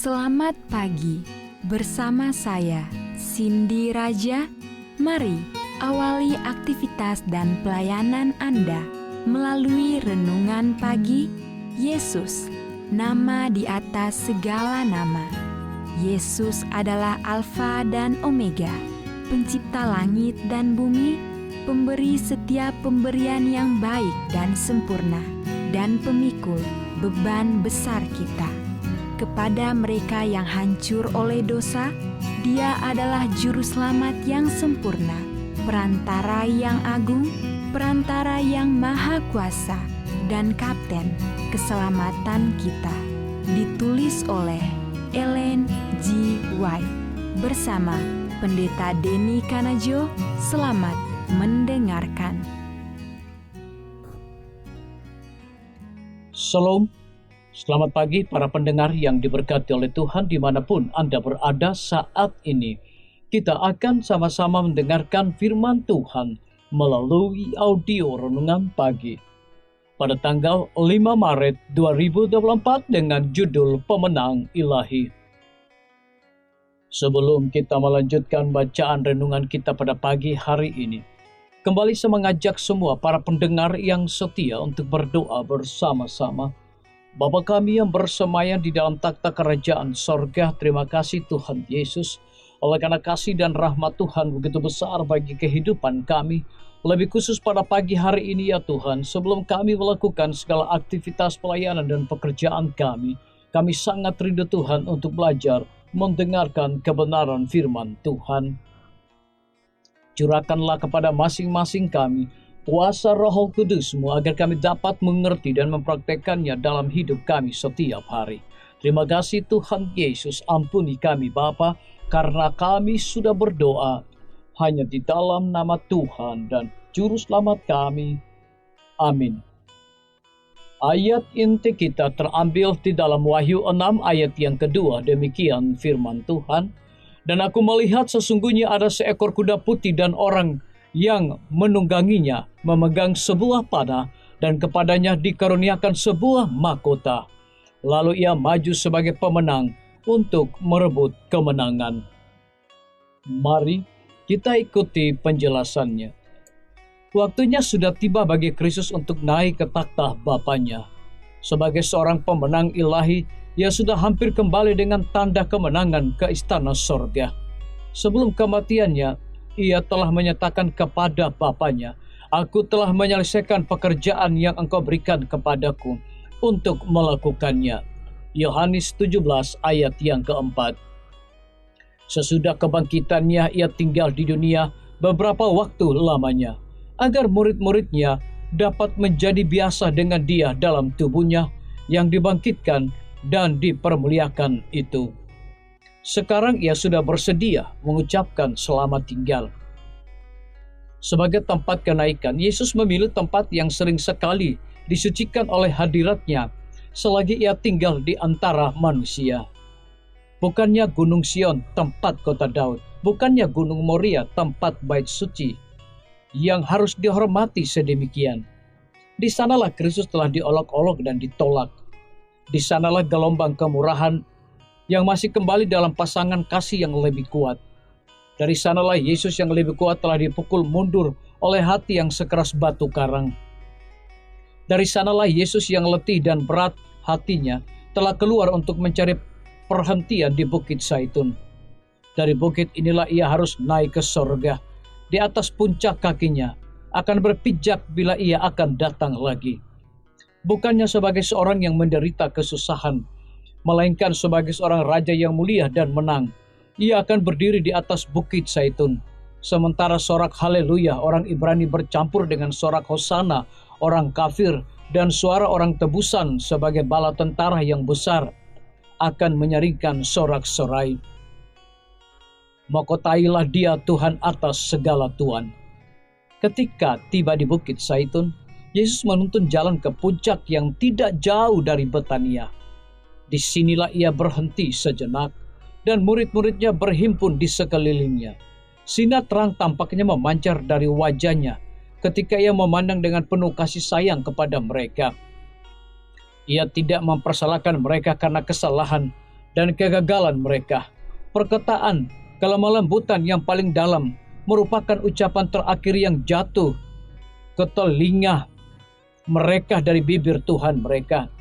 Selamat pagi, bersama saya, Cindy Raja. Mari awali aktivitas dan pelayanan Anda melalui renungan pagi. Yesus, nama di atas segala nama. Yesus adalah Alfa dan Omega, pencipta langit dan bumi, pemberi setiap pemberian yang baik dan sempurna, dan pemikul beban besar kita. Kepada mereka yang hancur oleh dosa, Dia adalah juru selamat yang sempurna, perantara yang agung, perantara yang maha kuasa, dan kapten keselamatan kita. Ditulis oleh Ellen G. White bersama Pendeta Denny Kanajo. Selamat mendengarkan. Shalom, selamat pagi para pendengar yang diberkati oleh Tuhan dimanapun Anda berada saat ini. Kita akan sama-sama mendengarkan firman Tuhan melalui audio renungan pagi pada tanggal 5 Maret 2024 dengan judul Pemenang Ilahi. Sebelum kita melanjutkan bacaan renungan kita pada pagi hari ini, kembali saya mengajak semua para pendengar yang setia untuk berdoa bersama-sama. Bapa kami yang bersemayam di dalam takhta kerajaan sorga, terima kasih Tuhan Yesus, oleh karena kasih dan rahmat Tuhan begitu besar bagi kehidupan kami. Lebih khusus pada pagi hari ini ya Tuhan, sebelum kami melakukan segala aktivitas pelayanan dan pekerjaan kami sangat rindu Tuhan untuk belajar mendengarkan kebenaran firman Tuhan. Curahkanlah kepada masing-masing kami kuasa Roh Kudus-Mu agar kami dapat mengerti dan mempraktekannya dalam hidup kami setiap hari. Terima kasih Tuhan Yesus, ampuni kami Bapa, karena kami sudah berdoa hanya di dalam nama Tuhan dan Juru Selamat kami. Amin. Ayat inti kita terambil di dalam Wahyu 6 ayat yang kedua. Demikian firman Tuhan. Dan aku melihat sesungguhnya ada seekor kuda putih dan orang yang menungganginya memegang sebuah panah, dan kepadanya dikaruniakan sebuah mahkota. Lalu ia maju sebagai pemenang untuk merebut kemenangan. Mari kita ikuti penjelasannya. Waktunya sudah tiba bagi Kristus untuk naik ke takhta Bapanya. Sebagai seorang pemenang ilahi, ia sudah hampir kembali dengan tanda kemenangan ke istana sorga. Sebelum kematiannya, ia telah menyatakan kepada Bapanya, "Aku telah menyelesaikan pekerjaan yang Engkau berikan kepadaku untuk melakukannya." Yohanes 17 ayat yang keempat. Sesudah kebangkitannya, ia tinggal di dunia beberapa waktu lamanya, agar murid-muridnya dapat menjadi biasa dengan dia dalam tubuhnya yang dibangkitkan dan dipermuliakan itu. Sekarang ia sudah bersedia mengucapkan selamat tinggal. Sebagai tempat kenaikan, Yesus memilih tempat yang sering sekali disucikan oleh hadiratnya selagi ia tinggal di antara manusia. Bukannya Gunung Sion, tempat kota Daud, bukannya Gunung Moria, tempat bait suci, yang harus dihormati sedemikian. Di sanalah Kristus telah diolok-olok dan ditolak. Di sanalah gelombang kemurahan yang masih kembali dalam pasangan kasih yang lebih kuat. Dari sanalah Yesus yang lebih kuat telah dipukul mundur oleh hati yang sekeras batu karang. Dari sanalah Yesus yang letih dan berat hatinya telah keluar untuk mencari perhentian di Bukit Zaitun. Dari bukit inilah ia harus naik ke sorga. Di atas puncak kakinya akan berpijak bila ia akan datang lagi. Bukannya sebagai seorang yang menderita kesusahan, melainkan sebagai seorang raja yang mulia dan menang. Ia akan berdiri di atas Bukit Zaitun. Sementara sorak haleluya orang Ibrani bercampur dengan sorak hosana orang kafir, dan suara orang tebusan sebagai bala tentara yang besar akan menyaringkan sorak-sorai. Mahkotailah dia Tuhan atas segala tuan. Ketika tiba di Bukit Zaitun, Yesus menuntun jalan ke puncak yang tidak jauh dari Betania. Disinilah ia berhenti sejenak, dan murid-muridnya berhimpun di sekelilingnya. Sinar terang tampaknya memancar dari wajahnya ketika ia memandang dengan penuh kasih sayang kepada mereka. Ia tidak mempersalahkan mereka karena kesalahan, dan kegagalan mereka. Perkataan kelemah lembutan yang paling dalam merupakan ucapan terakhir yang jatuh ke telinga mereka dari bibir Tuhan mereka,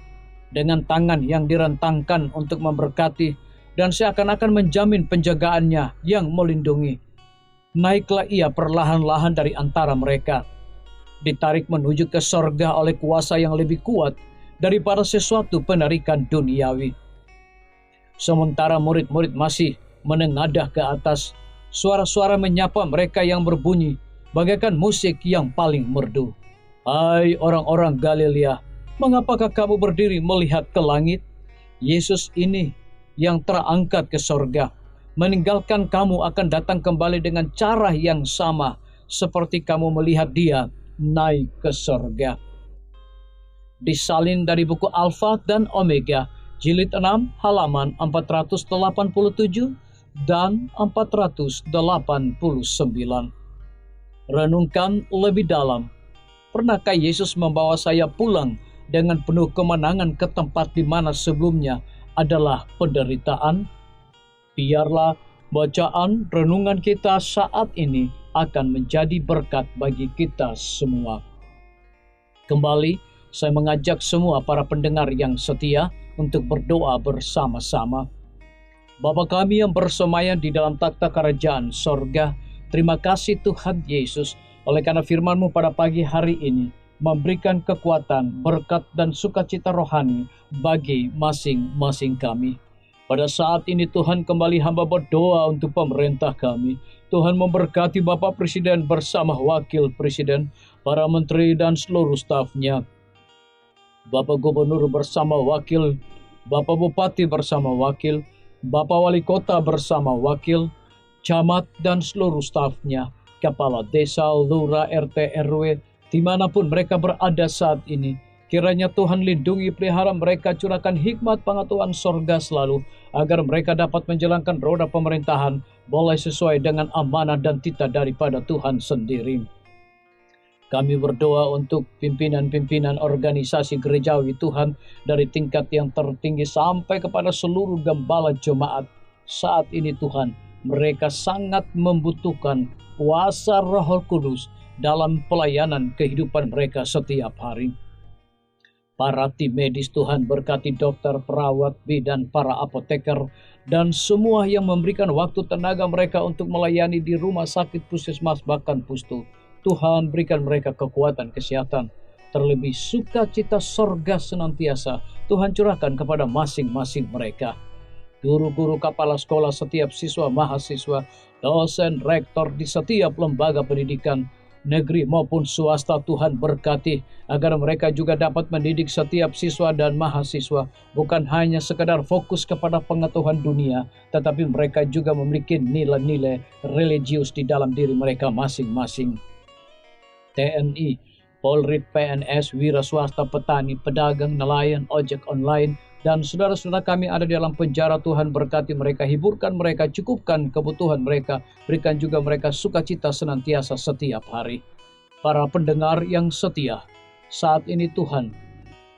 dengan tangan yang direntangkan untuk memberkati dan seakan-akan menjamin penjagaannya yang melindungi. Naiklah ia perlahan-lahan dari antara mereka, ditarik menuju ke sorga oleh kuasa yang lebih kuat daripada sesuatu penarikan duniawi. Sementara murid-murid masih menengadah ke atas, suara-suara menyapa mereka yang berbunyi bagaikan musik yang paling merdu. Hai orang-orang Galilea, mengapakah kamu berdiri melihat ke langit? Yesus ini yang terangkat ke sorga, meninggalkan kamu akan datang kembali dengan cara yang sama seperti kamu melihat dia naik ke sorga. Disalin dari buku Alfa dan Omega, jilid 6, halaman 487 dan 489. Renungkan lebih dalam. Pernahkah Yesus membawa saya pulang dengan penuh kemenangan ke tempat di mana sebelumnya adalah penderitaan? Biarlah bacaan renungan kita saat ini akan menjadi berkat bagi kita semua. Kembali, saya mengajak semua para pendengar yang setia untuk berdoa bersama-sama. Bapa kami yang bersemayam di dalam takhta kerajaan sorga, terima kasih Tuhan Yesus, oleh karena firman-Mu pada pagi hari ini memberikan kekuatan, berkat, dan sukacita rohani bagi masing-masing kami. Pada saat ini Tuhan, kembali hamba berdoa untuk pemerintah kami. Tuhan memberkati Bapak Presiden bersama Wakil Presiden, para menteri dan seluruh stafnya. Bapak Gubernur bersama Wakil, Bapak Bupati bersama Wakil, Bapak Wali Kota bersama Wakil, camat dan seluruh stafnya, kepala desa, lurah, RT, RW, dimanapun mereka berada saat ini. Kiranya Tuhan lindungi, pelihara mereka, curahkan hikmat pengetahuan sorga selalu, agar mereka dapat menjalankan roda pemerintahan boleh sesuai dengan amanah dan titah daripada Tuhan sendiri. Kami berdoa untuk pimpinan-pimpinan organisasi gerejawi Tuhan, dari tingkat yang tertinggi sampai kepada seluruh gembala jemaat. Saat ini Tuhan, mereka sangat membutuhkan kuasa Roh Kudus dalam pelayanan kehidupan mereka setiap hari. Para tim medis Tuhan, berkati dokter, perawat, bidan, para apoteker, dan semua yang memberikan waktu tenaga mereka untuk melayani di rumah sakit, puskesmas, bahkan pustu. Tuhan, berikan mereka kekuatan kesehatan, terlebih sukacita sorga senantiasa Tuhan curahkan kepada masing-masing mereka. Guru-guru, kepala sekolah, setiap siswa, mahasiswa, dosen, rektor di setiap lembaga pendidikan, negeri maupun swasta, Tuhan berkati agar mereka juga dapat mendidik setiap siswa dan mahasiswa, bukan hanya sekedar fokus kepada pengetahuan dunia, tetapi mereka juga memiliki nilai-nilai religius di dalam diri mereka masing-masing. TNI, Polri, PNS, wira swasta, petani, pedagang, nelayan, ojek online, dan saudara-saudara kami ada di dalam penjara. Tuhan berkati mereka, hiburkan mereka, cukupkan kebutuhan mereka, berikan juga mereka sukacita senantiasa setiap hari. Para pendengar yang setia, saat ini Tuhan,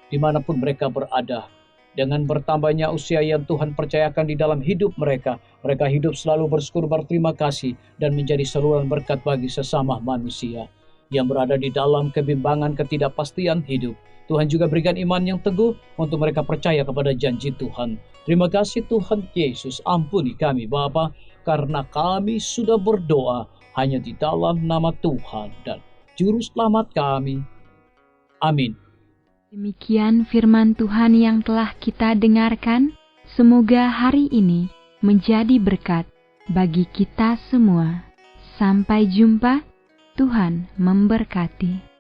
dimanapun mereka berada, dengan bertambahnya usia yang Tuhan percayakan di dalam hidup mereka, mereka hidup selalu bersyukur, berterima kasih, dan menjadi saluran berkat bagi sesama manusia yang berada di dalam kebimbangan, ketidakpastian hidup. Tuhan juga berikan iman yang teguh untuk mereka percaya kepada janji Tuhan. Terima kasih Tuhan Yesus, ampuni kami Bapa, karena kami sudah berdoa hanya di dalam nama Tuhan dan Juru Selamat kami. Amin. Demikian firman Tuhan yang telah kita dengarkan. Semoga hari ini menjadi berkat bagi kita semua. Sampai jumpa. Tuhan memberkati.